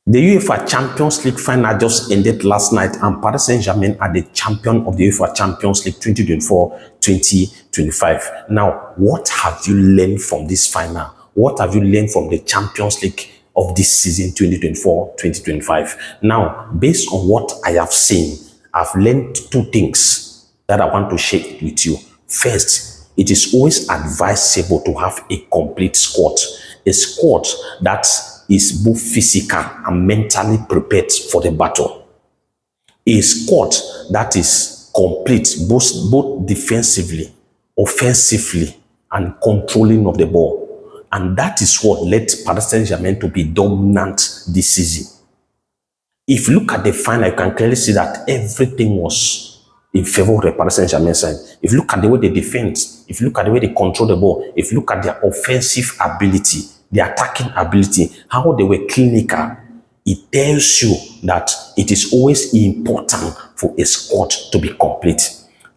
The UEFA Champions League final just ended last night, and Paris Saint-Germain are the champion of the UEFA Champions League 2024-2025. Now, what have you learned from this final? What have you learned from the Champions League of this season 2024-2025? Now, based on what I have seen, I've learned two things that I want to share with you. First, it is always advisable to have a complete squad, a squad that is both physical and mentally prepared for the battle. A squad that is complete, both defensively, offensively, and controlling of the ball. And that is what led Paris Saint-Germain to be dominant this season. If you look at the final, you can clearly see that everything was in favor of the Paris Saint-Germain side. If you look at the way they defend, if you look at the way they control the ball, if you look at their offensive ability, the attacking ability, how they were clinical, it tells you that it is always important for a squad to be complete.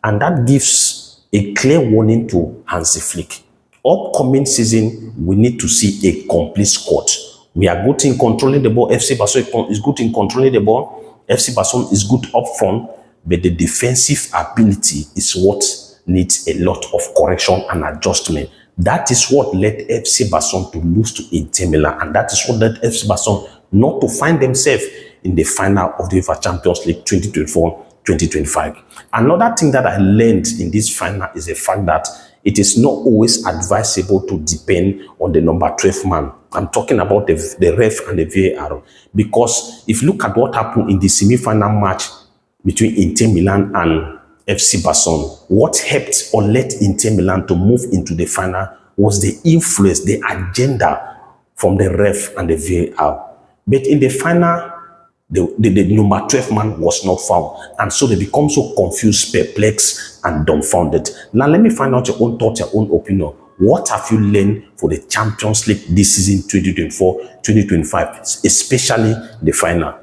And that gives a clear warning to Hansi Flick. Upcoming season, we need to see a complete squad. We are good in controlling the ball. FC Barcelona is good in controlling the ball. FC Barcelona is good up front, but the defensive ability is what needs a lot of correction and adjustment. That is what led FC Barcelona to lose to Inter Milan, and that is what led FC Barcelona not to find themselves in the final of the UEFA Champions League 2024-2025. Another thing that I learned in this final is the fact that it is not always advisable to depend on the number 12 man. I'm talking about the ref and the VAR, because if you look at what happened in the semi-final match between Inter Milan and FC Barcelona, what helped or led Inter Milan to move into the final was the influence, the agenda from the ref and the VAR. But in the final, the number 12 man was not found. And so they become so confused, perplexed, and dumbfounded. Now, let me find out your own thoughts, your own opinion. What have you learned for the Champions League this season, 2024-2025, especially the final?